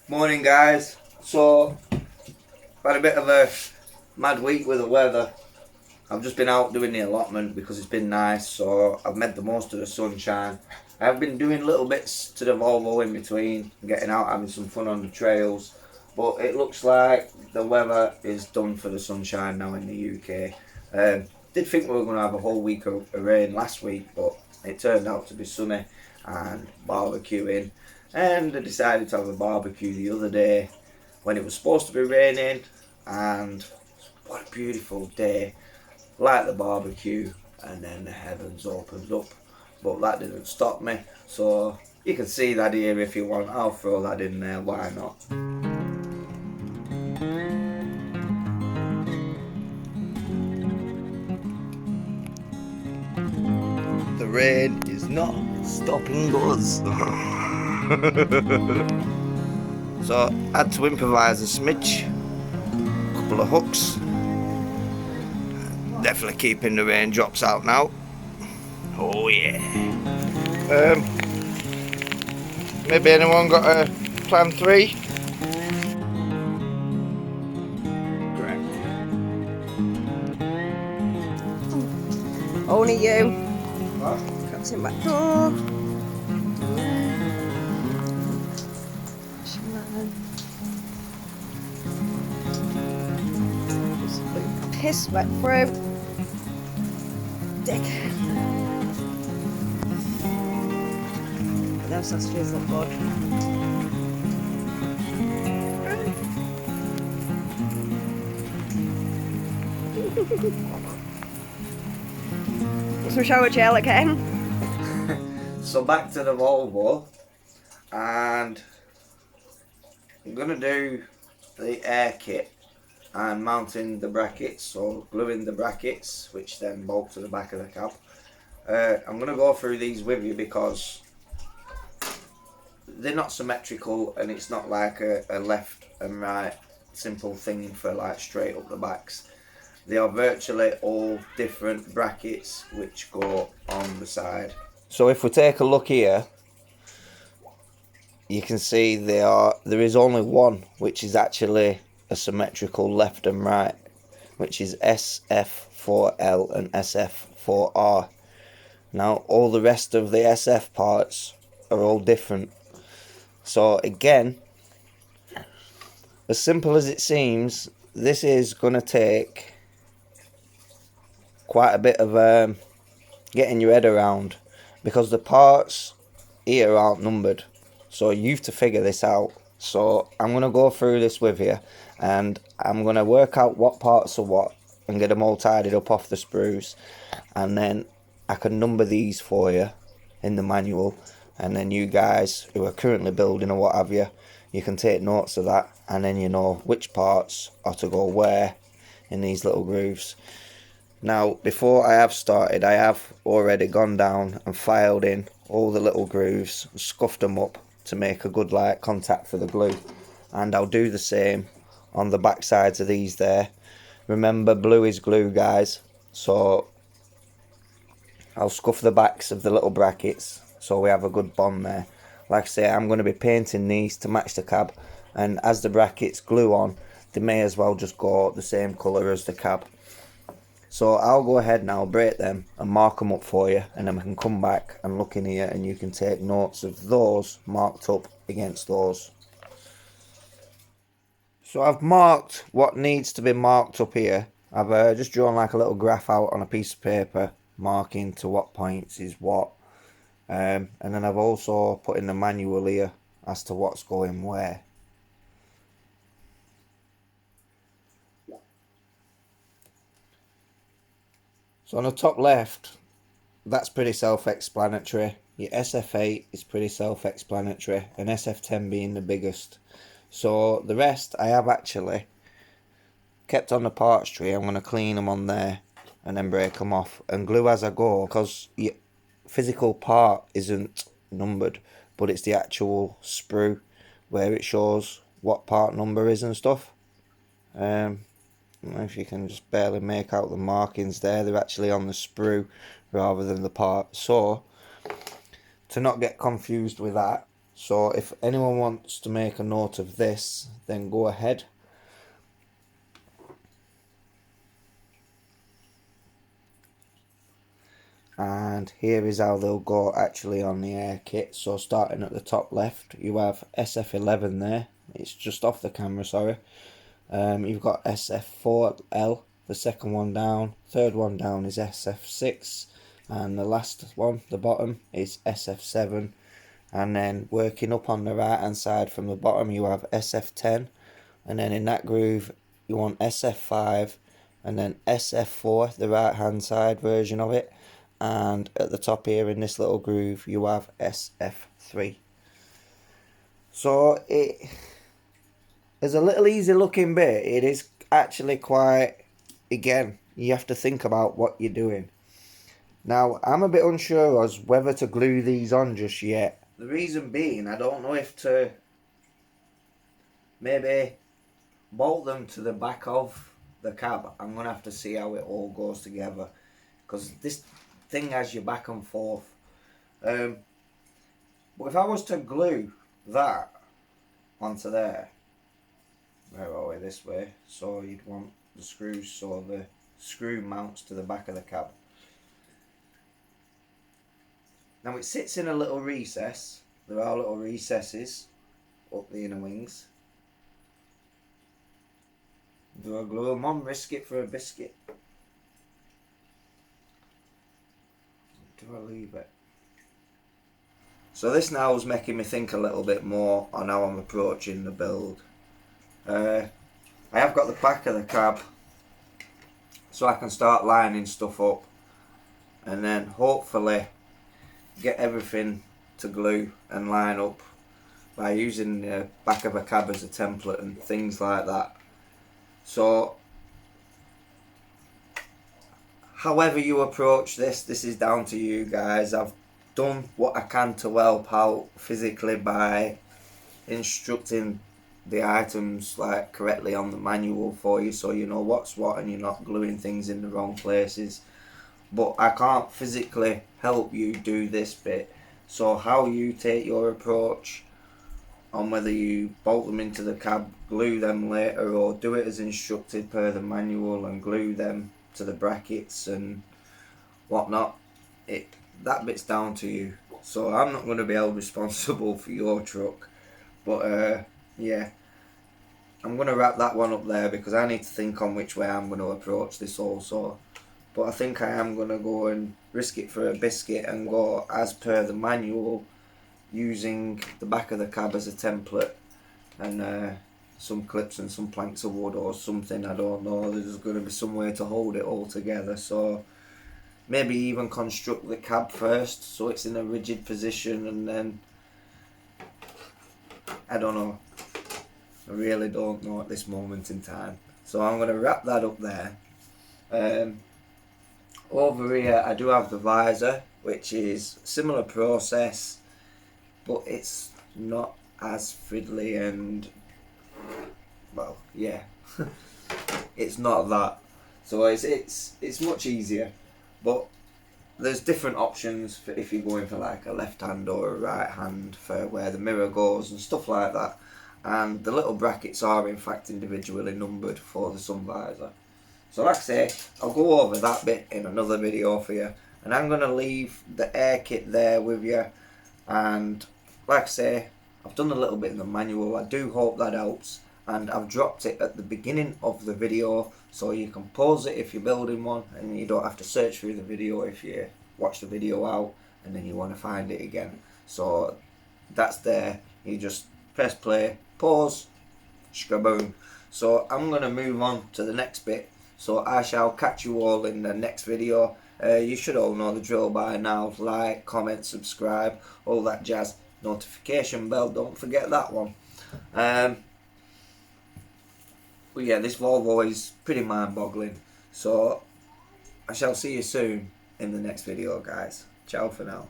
Morning guys. So I've had a bit of a mad week with the weather. I've just been out doing the allotment because it's been nice, so I've made the most of the sunshine. I've been doing little bits to the Volvo in between, getting out, having some fun on the trails, but it looks like the weather is done for the sunshine now in the UK. Did think we were going to have a whole week of rain last week, but it turned out to be sunny and barbecuing, and I decided to have a barbecue the other day when it was supposed to be raining, and what a beautiful day. Light the barbecue and then the heavens opens up, but that didn't stop me, so you can see that here if you want. I'll throw that in there, why not? The rain is not stopping us. So I had to improvise a smidge, couple of hooks. Definitely keeping the raindrops out now. Oh yeah. Maybe anyone got a plan 3? Correct. Only you. What? That's in back door. Piss wet through. Dick. Those sausages look good. Some shower gel again. So back to the Volvo, and I'm going to do the air kit and mounting the brackets, so gluing the brackets which then bolt to the back of the cab. I'm going to go through these with you because they're not symmetrical, and it's not like a left and right simple thing for like straight up the backs. They are virtually all different brackets which go on the side. So if we take a look here, you can see there is only one which is actually a symmetrical left and right, which is SF4L and SF4R. Now all the rest of the SF parts are all different. So again, as simple as it seems, this is going to take quite a bit of getting your head around, because the parts here aren't numbered, so you have to figure this out. So I'm going to go through this with you, and I'm going to work out what parts are what and get them all tidied up off the sprues, and then I can number these for you in the manual, and then you guys who are currently building or what have you, you can take notes of that, and then you know which parts are to go where in these little grooves. Now before I have started, I have already gone down and filed in all the little grooves, scuffed them up to make a good light contact for the glue, and I'll do the same on the back sides of these there. Remember, blue is glue guys, so I'll scuff the backs of the little brackets so we have a good bond there. Like I say, I'm going to be painting these to match the cab, and as the brackets glue on, they may as well just go the same colour as the cab. So I'll go ahead now, break them and mark them up for you, and then we can come back and look in here and you can take notes of those marked up against those. So I've marked what needs to be marked up here. I've just drawn like a little graph out on a piece of paper, marking to what points is what. And then I've also put in the manual here as to what's going where. So on the top left, that's pretty self-explanatory. Your SF8 is pretty self-explanatory, and SF10 being the biggest. So the rest I have actually kept on the parts tree. I'm going to clean them on there and then break them off and glue as I go, because your physical part isn't numbered, but it's the actual sprue where it shows what part number is and stuff. If you can just barely make out the markings there, they're actually on the sprue rather than the part. So to not get confused with that, So if anyone wants to make a note of this, then go ahead. And here is how they'll go actually on the air kit. So starting at the top left, you have SF11 there. It's just off the camera, sorry. You've got SF4L, the second one down. Third one down is SF6. And the last one, the bottom, is SF7. And then working up on the right hand side from the bottom, you have SF10. And then in that groove, you want SF5. And then SF4, the right hand side version of it. And at the top here in this little groove you have SF3. So it is a little easy looking bit. It is actually quite, again, you have to think about what you're doing. Now I'm a bit unsure as whether to glue these on just yet. The reason being, I don't know if to maybe bolt them to the back of the cab. I'm going to have to see how it all goes together, because this thing has you back and forth. But if I was to glue that onto there, where are we, this way, so you'd want the screws, so the screw mounts to the back of the cab. Now it sits in a little recess. There are little recesses up the inner wings. Do I glue them on, risk it for a biscuit? Do I leave it? So this now is making me think a little bit more on how I'm approaching the build. I have got the back of the cab, so I can start lining stuff up, and then hopefully get everything to glue and line up by using the back of a cab as a template and things like that. So however you approach this is down to you guys. I've done what I can to help out physically by instructing the items like correctly on the manual for you, so you know what's what and you're not gluing things in the wrong places. But I can't physically help you do this bit. So how you take your approach on whether you bolt them into the cab, glue them later, or do it as instructed per the manual and glue them to the brackets and whatnot, that bit's down to you. So I'm not going to be held responsible for your truck. But yeah, I'm going to wrap that one up there because I need to think on which way I'm going to approach this also. But I think I am going to go and risk it for a biscuit and go as per the manual, using the back of the cab as a template and some clips and some planks of wood or something. I don't know, there's going to be some way to hold it all together. So maybe even construct the cab first so it's in a rigid position, and then I don't know, I really don't know at this moment in time. So I'm going to wrap that up there. Over here I do have the visor, which is similar process, but it's not as fiddly and, well, yeah, it's not that. So it's much easier, but there's different options for if you're going for like a left hand or a right hand for where the mirror goes and stuff like that. And the little brackets are in fact individually numbered for the sun visor. So like I say, I'll go over that bit in another video for you, and I'm going to leave the air kit there with you. And like I say, I've done a little bit in the manual. I do hope that helps, and I've dropped it at the beginning of the video so you can pause it if you're building one, and you don't have to search through the video if you watch the video out and then you want to find it again. So that's there, you just press play, pause, shkaboom. So I'm going to move on to the next bit, so I shall catch you all in the next video. You should all know the drill by now. Like, comment, subscribe, all that jazz. Notification bell, don't forget that one. But yeah, this Volvo is pretty mind-boggling. So I shall see you soon in the next video, guys. Ciao for now.